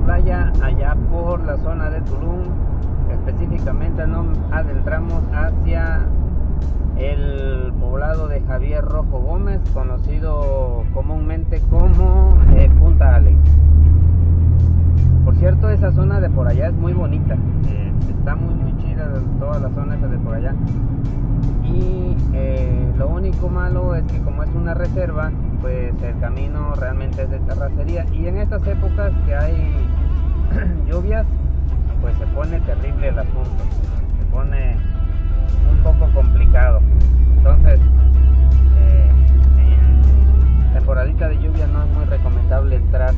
playa allá por la zona de Tulum. Específicamente nos adentramos hacia el poblado de Javier Rojo Gómez, conocido comúnmente como Punta Allen. Por cierto, esa zona de por allá es muy bonita, está muy chida toda la zona esa de por allá. Y lo único malo es que como es una reserva, pues el camino realmente es de terracería, y en estas épocas que hay lluvias, pues se pone terrible el asunto, se pone un poco complicado. Entonces en temporadita de lluvia no es muy recomendable entrar,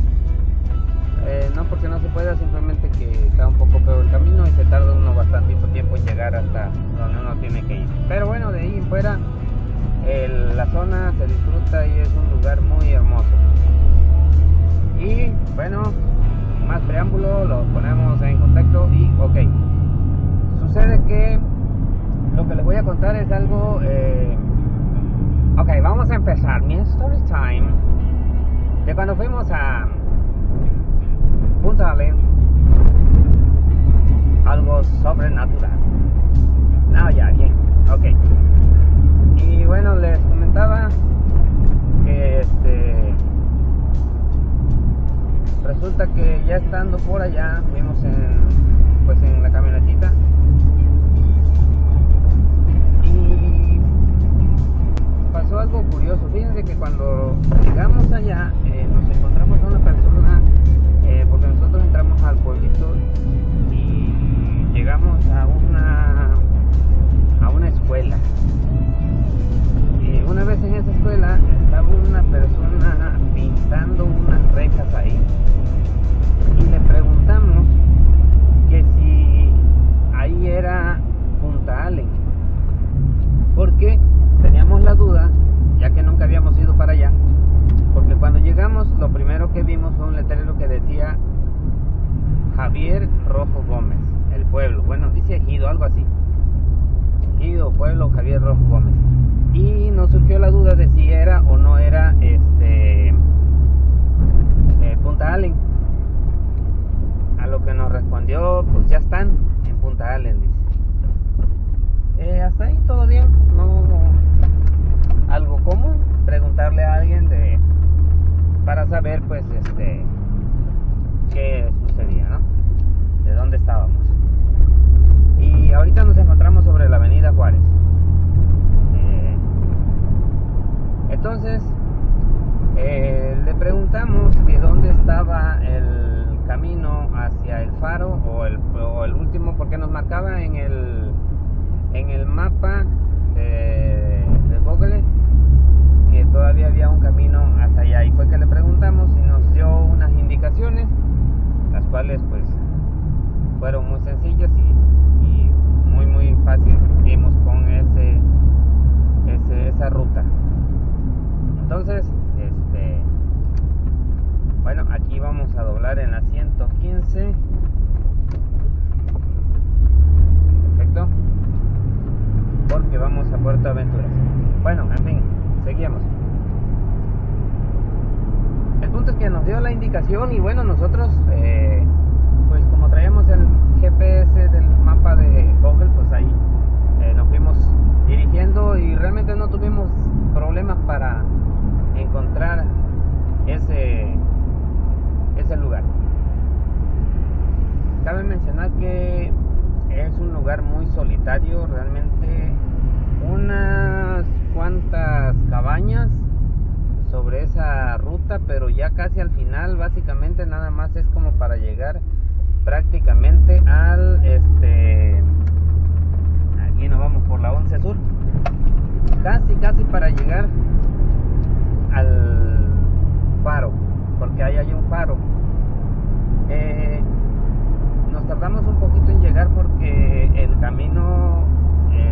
no porque no se pueda, simplemente que está un poco feo el camino y se tarda uno bastante tiempo en llegar hasta donde uno tiene que ir. Pero bueno, de ahí en fuera la zona se disfruta y es un lugar muy hermoso. Y bueno, más preámbulo, lo ponemos en contexto y ok. Sucede que lo que les voy a contar es algo... ok, vamos a empezar. Mi story time de cuando fuimos a Punta Allen, algo sobrenatural. No, ya, bien, ok. Y bueno, les comentaba que resulta que ya estando por allá, fuimos en la camionetita, y pasó algo curioso. Fíjense que cuando llegamos allá, nos encontramos a una persona, porque nosotros entramos al pueblito y llegamos a una escuela. Y una vez en esa escuela estaba una persona pintando unas rejas ahí, y le preguntamos que si ahí era Punta Allen, porque teníamos la duda, ya que nunca habíamos ido para allá, porque cuando llegamos lo primero que vimos fue un letrero que decía Javier Rojo Gómez, el pueblo. Bueno, dice Ejido, algo así, Ejido, pueblo Javier Rojo Gómez. Y nos surgió la duda de si era o no era Punta Allen. A lo que nos respondió, pues ya están en Punta Allen, dice. Hasta ahí todo bien, no algo común, preguntarle a alguien para saber pues qué sucedía, ¿no? De dónde estábamos. Y ahorita nos encontramos sobre la avenida Juárez. Entonces le preguntamos que dónde estaba el camino hacia el faro o el último, porque nos marcaba en el mapa de Google que todavía había un camino hacia allá, y fue que le preguntamos y nos dio unas indicaciones, las cuales pues fueron muy sencillas y muy fácil. Dimos con esa ruta. Entonces bueno, aquí vamos a doblar en la 115. Perfecto, porque vamos a Puerto Aventuras. Bueno, en fin, seguimos. El punto es que nos dio la indicación, y bueno, nosotros pues como traíamos el GPS del mapa de Google, pues ahí nos fuimos dirigiendo, y realmente no tuvimos problemas para encontrar ese lugar. Cabe mencionar que es un lugar muy solitario, realmente unas cuantas cabañas sobre esa ruta, pero ya casi al final, básicamente nada más es como para llegar prácticamente al aquí nos vamos por la 11 Sur, casi para llegar al faro, porque ahí hay un faro. Nos tardamos un poquito en llegar porque el camino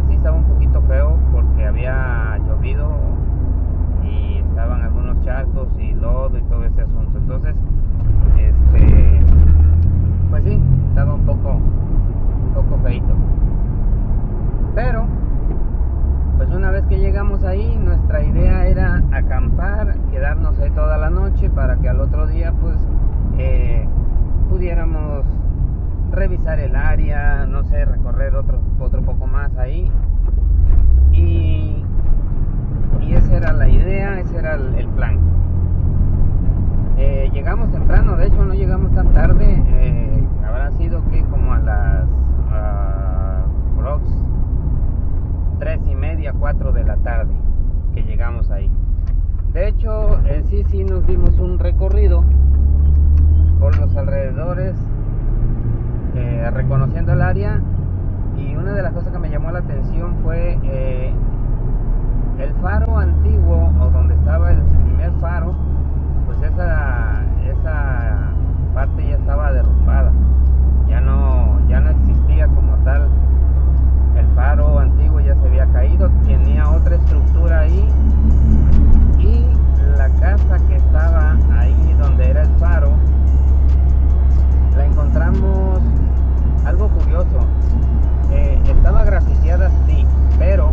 sí estaba un poquito feo, porque había llovido y estaban algunos charcos y lodo y todo ese asunto. Entonces pues sí, estaba un poco feito. Pero pues una vez que llegamos ahí, nuestra idea era acampar, quedarnos ahí toda la noche para que al otro día pues pudiéramos revisar el área, no sé, recorrer otro poco más ahí. Y esa era la idea, ese era el plan. Llegamos temprano, de hecho no llegamos tan tarde, habrá sido que como a las 3:30, 4 de la tarde que llegamos ahí. De hecho, sí nos dimos un recorrido por los alrededores, reconociendo el área, y una de las cosas que me llamó la atención fue el faro antiguo, o donde estaba el primer faro. Pues esa parte ya estaba derrumbada, ya no existía como tal. El faro antiguo ya se había caído, tenía otra estructura ahí, y la casa que estaba ahí donde era el faro la encontramos algo curioso. Estaba grafiteada, sí, pero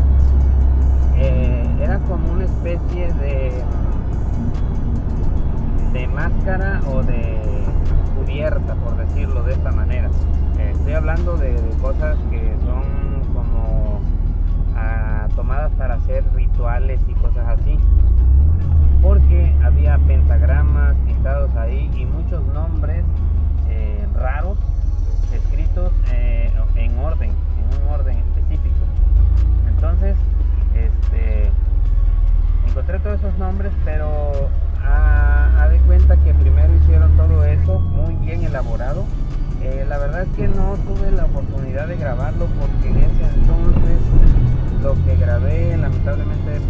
era como una especie de máscara o de cubierta, por decirlo de esta manera. Estoy hablando de cosas que son como tomadas para hacer rituales y cosas así, porque había pentagramas pintados ahí y muchos nombres raros escritos en un orden específico. Entonces encontré todos esos nombres, pero haz de cuenta que primero hicieron todo eso muy bien elaborado. La verdad es que no tuve la oportunidad de grabarlo, porque en ese entonces lo que grabé lamentablemente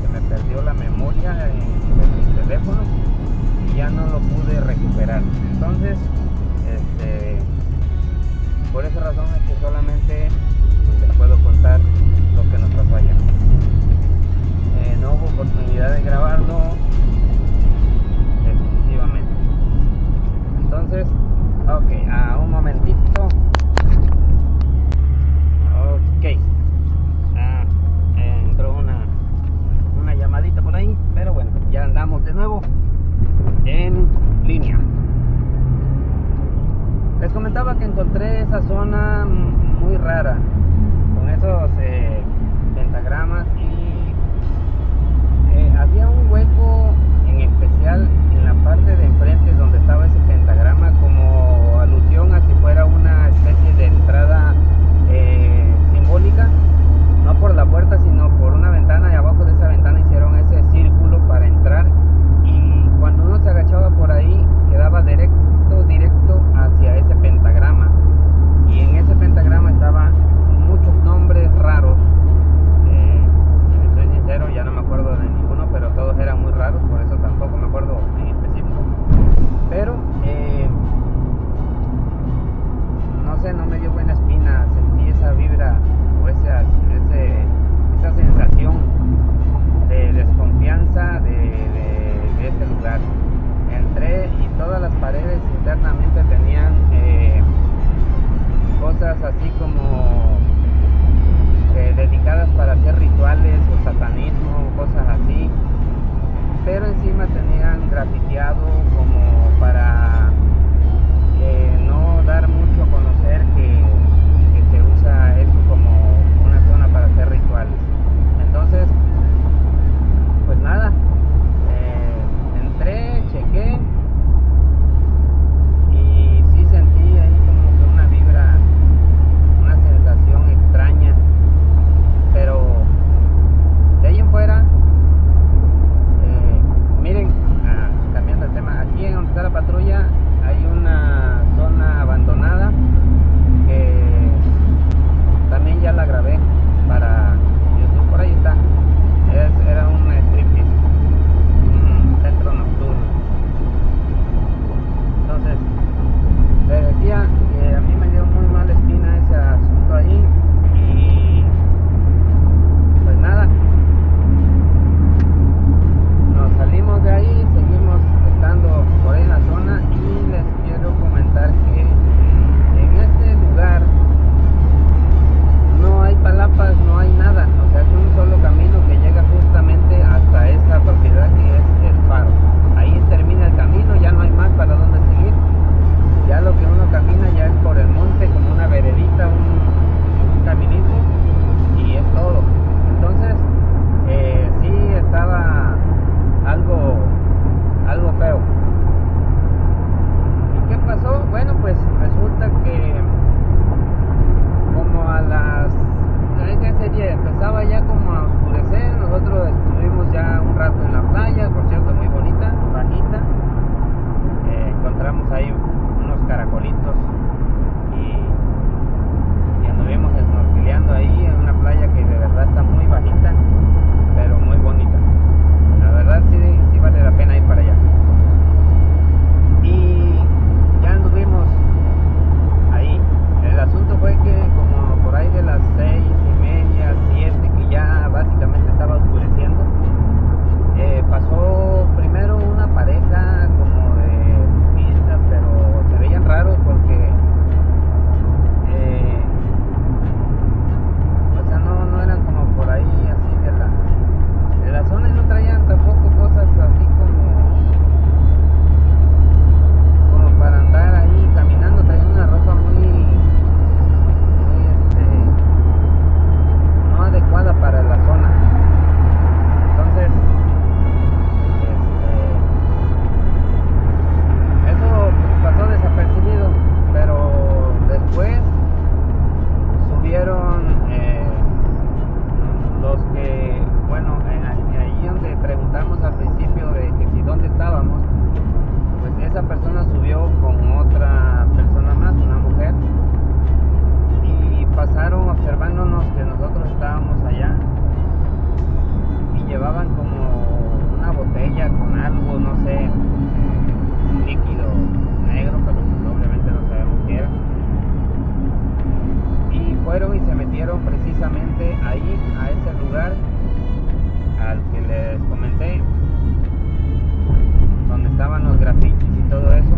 se me perdió la memoria de mi teléfono y ya no lo pude recuperar. Entonces por esa razón es que solamente les puedo contar lo que nos pasó allá. No hubo oportunidad de grabarlo definitivamente. Entonces, ok, un momentito. Ok, entró una llamadita por ahí, pero bueno, ya andamos de nuevo en línea. Les comentaba que encontré esa zona muy rara, con esos pentagramas, y había un hueco en especial en la parte de enfrente donde estaba ese pentagrama, como alusión a si fuera una especie de entrada simbólica, no por la puerta sino por una ventana, y abajo de esa ventana hicieron ese círculo para entrar, y cuando uno se agachaba por ahí quedaba directo hacia ese pentagrama, y en ese pentagrama estaban muchos nombres raros. Soy sincero, ya no me acuerdo de ninguno, pero todos eran muy raros, por eso tampoco me acuerdo en específico. Pero no sé, no me dio buena espina, sentí esa vibra o esa sensación de desconfianza de ese lugar. Entré y todas las paredes internamente tenían cosas así como dedicadas para hacer rituales o satanismo, cosas así, pero encima tenían grafiteado como para no dar mucho a conocer que se usa eso como una zona para hacer rituales. Entonces, pues nada, entré, chequé, y sí sentí ahí como que una vibra, una sensación extraña, pero de ahí en fuera, miren, cambiando el tema, aquí en donde está la patrulla esa persona subió con otra persona más, una mujer, y pasaron observándonos que nosotros estábamos allá y llevaban como una botella con algo, no sé, un líquido negro, pero obviamente no sabemos qué era. Y fueron y se metieron precisamente ahí, a ese lugar al que les comenté, donde estaban los grafitis y todo eso.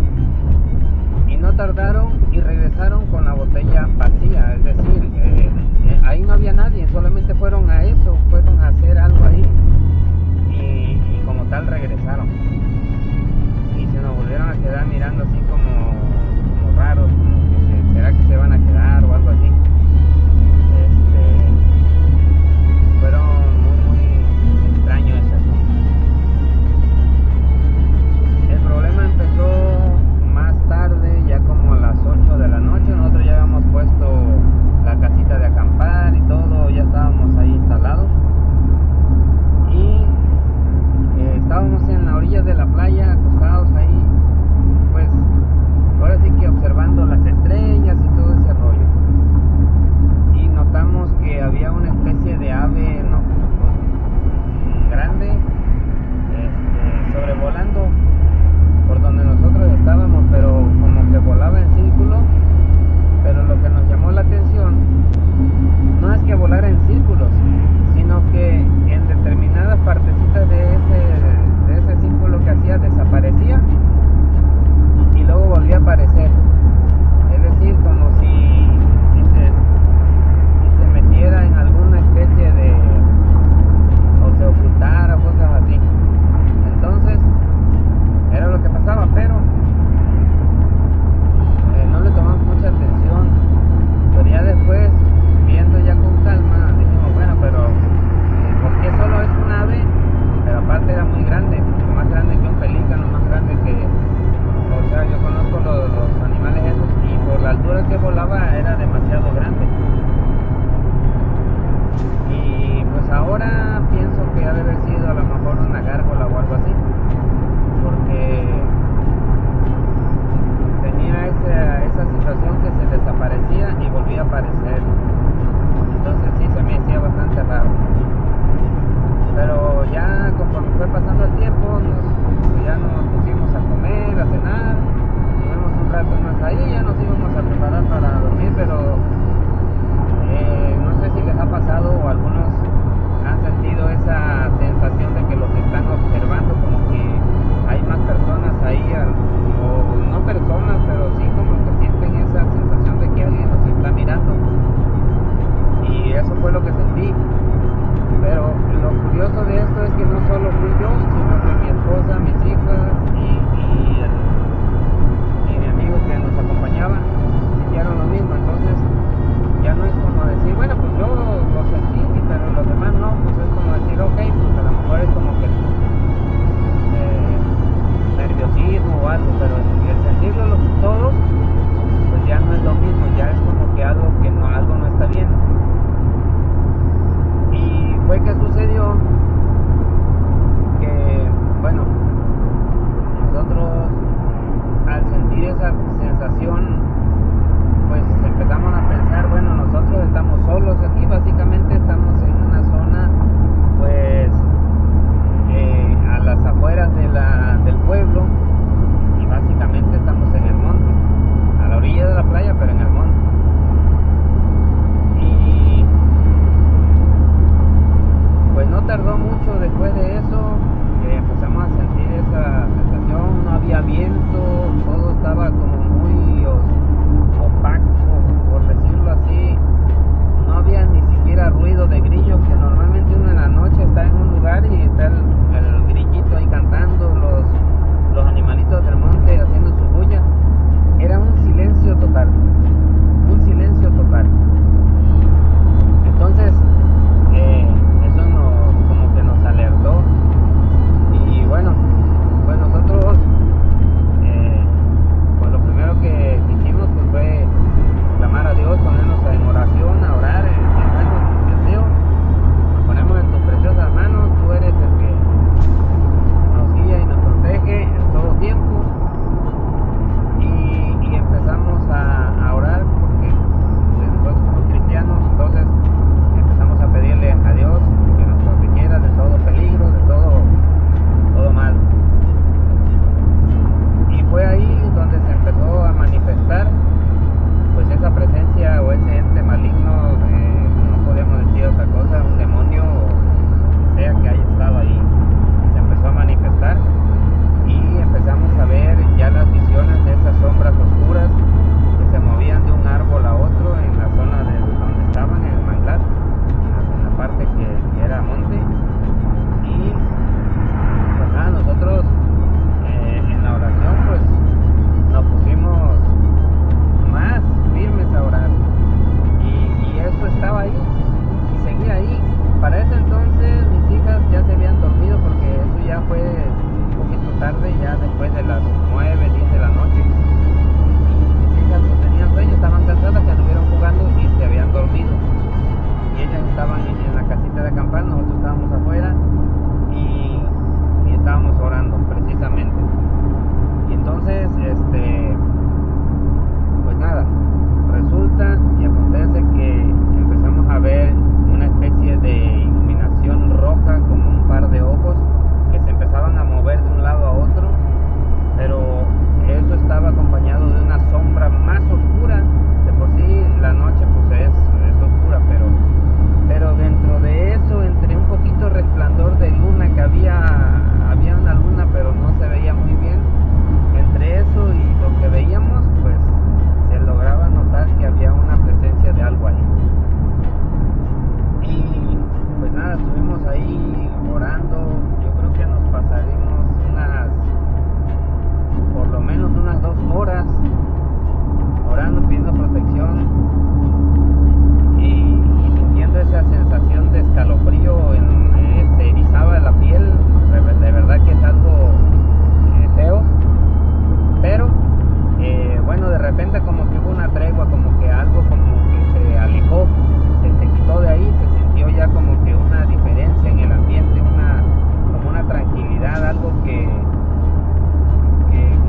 algo que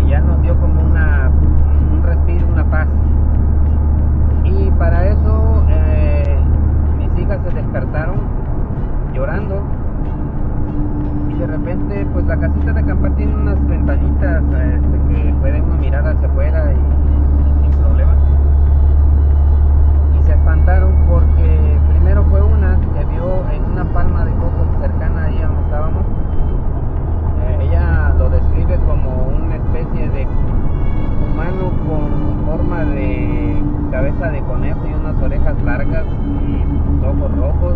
ya nos dio como un respiro, una paz. Y para eso mis hijas se despertaron llorando, y de repente pues la casita de acampar tiene unas ventanitas que puede uno mirar hacia afuera y sin problema. Y se espantaron porque primero fue una que vio en una palma de coco cercana ahí donde estábamos. Ella lo describe como una especie de humano con forma de cabeza de conejo y unas orejas largas y ojos rojos.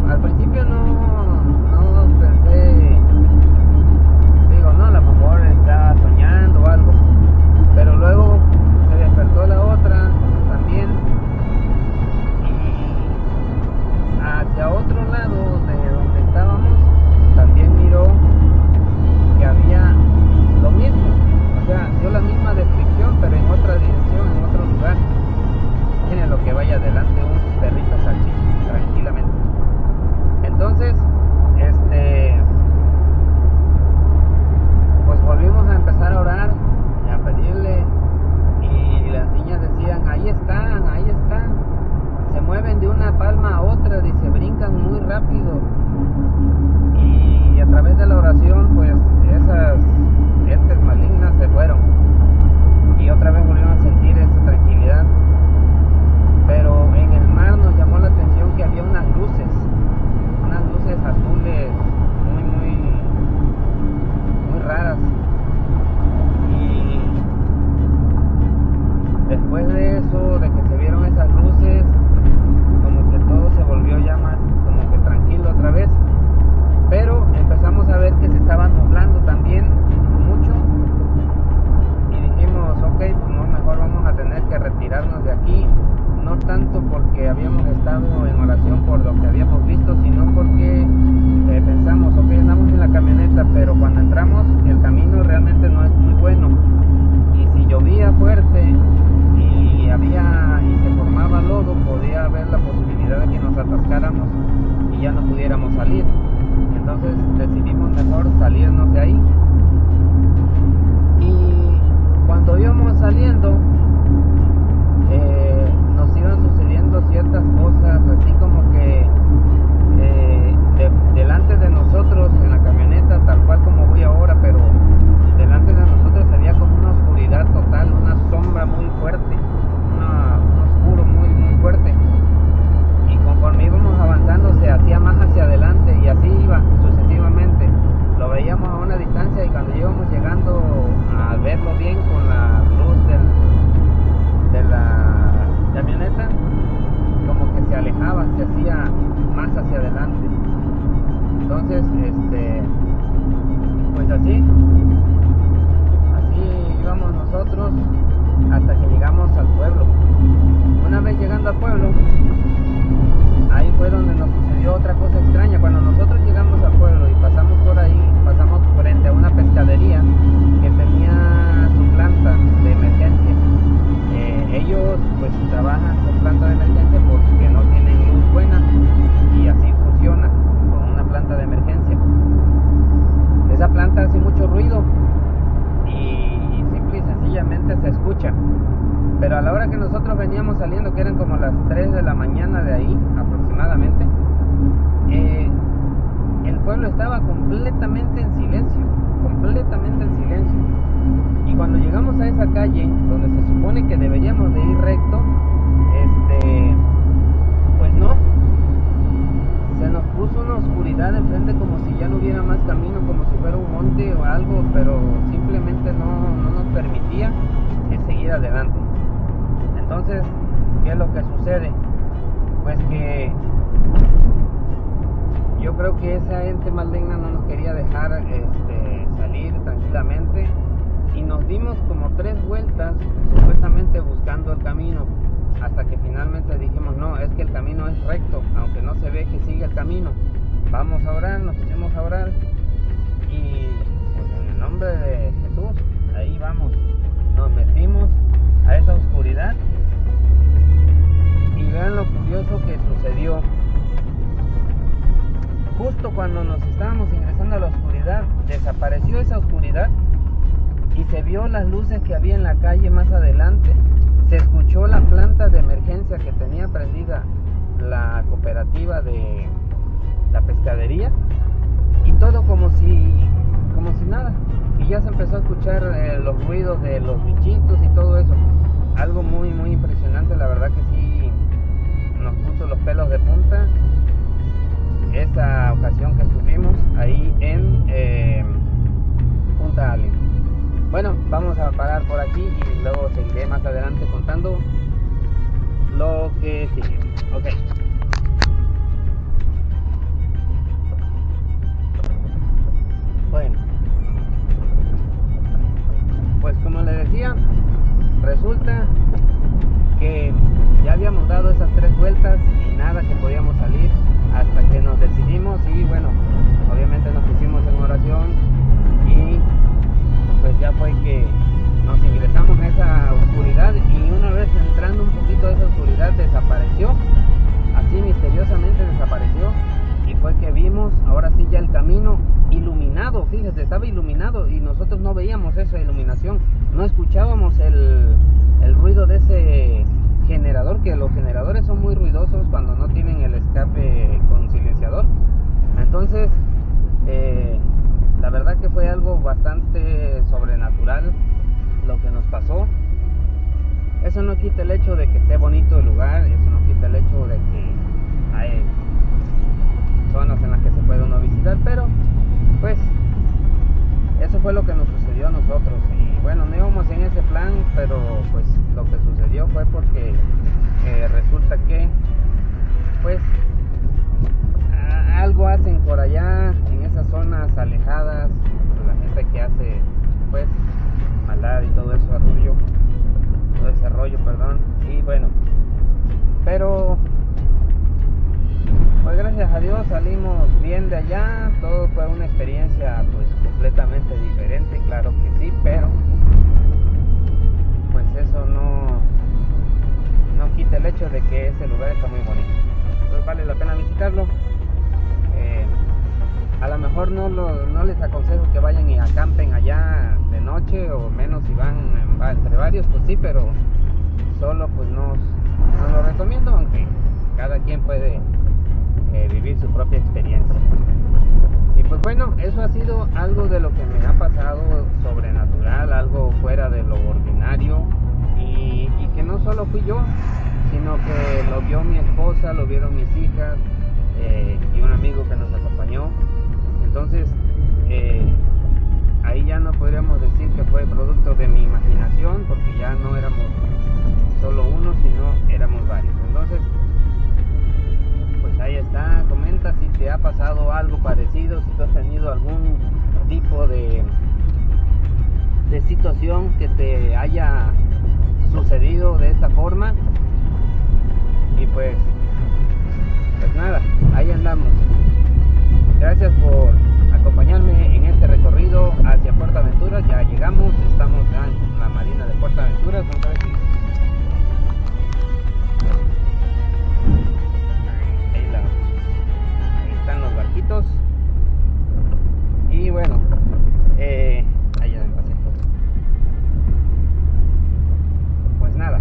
Al principio no pensé, digo, no, a lo mejor estaba soñando o algo, pero luego se despertó la otra también, y hacia otro lado de donde estábamos también miró que había lo mismo, o sea, dio la misma descripción pero en otra dirección, en otro lugar. Tiene lo que vaya adelante un perrito salchicha tranquilamente. Entonces pues volvimos a empezar a orar y a pedirle, y las niñas decían, ahí están, se mueven de una palma a otra, dice, brincan muy rápido. Y a través de la oración pues esas entes malignas se fueron, y otra vez volvieron a sentir esa tranquilidad. Pero en el mar nos llamó la atención que había unas luces azules muy raras, y después de eso, de que se vieron esas luces, como que todo se volvió ya más como que tranquilo otra vez, pero empezamos a ver que se estaba nublando también mucho, y dijimos, ok, pues no, mejor vamos a tener que retirarnos de aquí. No tanto porque habíamos estado en oración por lo que habíamos visto, sino porque pensamos, ok, andamos en la camioneta, pero cuando entramos el camino realmente no es muy bueno, y si llovía fuerte y se formaba lodo, podía haber la posibilidad de que nos atascáramos y ya no pudiéramos salir. Entonces decidimos mejor salirnos de ahí, y cuando íbamos saliendo nos iban sucediendo ciertas cosas, así como que delante de nosotros en la camioneta, tal cual como voy ahora, pero delante de nosotros había como una oscuridad total, una sombra muy fuerte, un oscuro muy fuerte, y conforme íbamos avanzando se hacía más hacia adelante, y así iba sucesivamente. Lo veíamos a una distancia, y cuando íbamos llegando a verlo bien con la luz de la camioneta, como que se alejaba, se hacía más hacia adelante. Entonces pues así íbamos nosotros hasta que llegamos al pueblo. Una vez llegando al pueblo, ahí fue donde nos sucedió otra cosa extraña. Cuando nosotros llegamos al pueblo y pasamos por ahí, pasamos frente a una pescadería que tenía su planta de emergencia. Ellos pues trabajan con planta de emergencia porque no tienen luz buena, y así funciona con una planta de emergencia. Esa planta hace mucho ruido y simple y sencillamente se escucha. Pero a la hora que nosotros veníamos saliendo, que eran como las 3 de la mañana de ahí aproximadamente, el pueblo estaba completamente en silencio, y cuando llegamos a esa calle donde se supone que deberíamos de ir recto, pues no, se nos puso una oscuridad enfrente, como si ya no hubiera más camino, como si fuera un monte o algo, pero simplemente no nos permitía seguir adelante. Entonces, ¿qué es lo que sucede? Pues que yo creo que esa ente maligna no nos quería dejar salir tranquilamente, y nos dimos como 3 vueltas supuestamente buscando el camino, hasta que finalmente dijimos, no, es que el camino es recto, aunque no se ve que sigue el camino. Vamos a orar, nos pusimos a orar, y pues en el nombre de Jesús, ahí vamos, nos metimos a esa oscuridad, y vean lo curioso que sucedió. Justo cuando nos estábamos ingresando a desapareció esa oscuridad y se vio las luces que había en la calle más adelante. Se escuchó la planta de emergencia que tenía prendida la cooperativa de la pescadería, y todo como si nada. Y ya se empezó a escuchar los ruidos de los bichitos y todo eso. Algo muy impresionante, la verdad que sí nos puso los pelos de punta esa ocasión que estuvimos ahí en Punta Allen. Bueno, vamos a parar por aquí y luego seguiré más adelante contando lo que sigue. Ok. Bueno, pues como les decía, resulta que ya habíamos dado esas 3 vueltas y nada que podíamos salir, hasta que nos decidimos y bueno, obviamente nos pusimos en oración y pues ya fue que nos ingresamos en esa oscuridad, y una vez entrando un poquito de esa oscuridad desapareció, así misteriosamente desapareció, y fue que vimos ahora sí ya el camino iluminado. Fíjese, estaba iluminado y nosotros no veíamos esa iluminación, no escuchábamos el ruido de ese generador, que los generadores son muy ruidosos cuando no tienen el escape con silenciador. Entonces la verdad que fue algo bastante sobrenatural lo que nos pasó. Eso no quita el hecho de que esté bonito el lugar, eso no quita el hecho de que hay zonas en las que se puede uno visitar, pero pues eso fue lo que nos sucedió a nosotros. Y bueno, no íbamos en ese plan, pero pues lo que sucedió fue porque resulta que pues algo hacen por allá en esas zonas alejadas, la gente que hace pues maldad y todo eso, todo ese rollo, perdón. Y bueno, pero pues gracias a Dios salimos bien de allá. Todo fue una experiencia pues completamente diferente, claro que sí, pero pues eso no quita el hecho de que ese lugar está muy bonito. Entonces vale la pena visitarlo. A lo mejor no les aconsejo que vayan y acampen allá de noche, o menos si van entre varios, pues sí, pero solo pues no lo recomiendo, aunque cada quien puede vivir su propia experiencia. Y pues bueno, eso ha sido algo de lo que me ha pasado sobrenatural, algo fuera de lo ordinario, y que no solo fui yo, sino que lo vio mi esposa, lo vieron mis hijas y un amigo que nos acompañó. Entonces ahí ya no podríamos decir que fue producto de mi imaginación, porque ya no éramos solo uno, sino éramos varios. Entonces pues ahí está, comenta si te ha pasado algo parecido, si tú has tenido algún tipo de situación que te haya sucedido de esta forma. Y pues nada, ahí andamos. Gracias por acompañarme en este recorrido hacia Puerto Aventuras. Ya llegamos, estamos en la marina de Puerto Aventuras. Vamos a ver si ahí están los barquitos. Y bueno, ahí ya me pasé. Pues nada,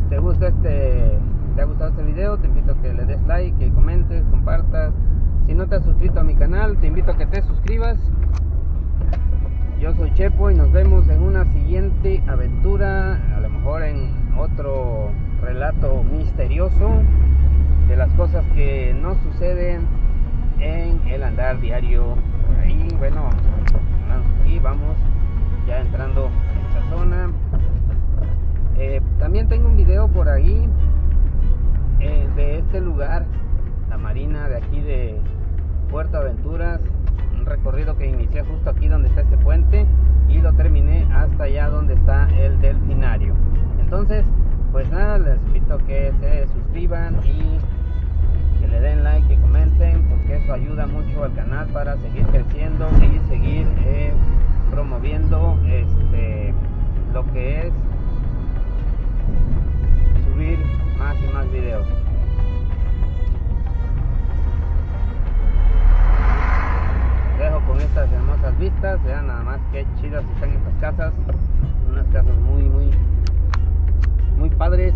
¿te ha gustado este video? Te invito a que le des like, que comentes, compartas. Si no te has suscrito a mi canal, te invito a que te suscribas. Yo soy Chepo y nos vemos en una siguiente aventura, a lo mejor en otro relato misterioso de las cosas que no suceden en el andar diario por ahí. Bueno, vamos aquí, vamos ya entrando en esta zona. También tengo un video por ahí de este lugar, la marina de aquí de Puerto Aventuras, un recorrido que inicié justo aquí donde está este puente y lo terminé hasta allá donde está el delfinario. Entonces pues nada, les invito a que se suscriban y que le den like, que comenten, porque eso ayuda mucho al canal para seguir creciendo y seguir promoviendo lo que es subir más y más videos. bonitas. Vean nada más qué chidas están estas casas. Unas casas muy padres,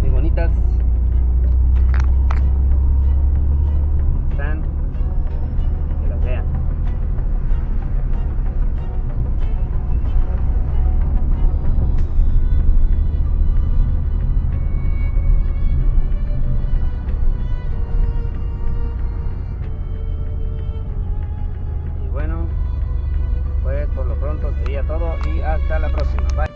muy bonitas. Están, que las vean. Y bueno, pues por lo pronto sería todo y hasta la próxima. Bye.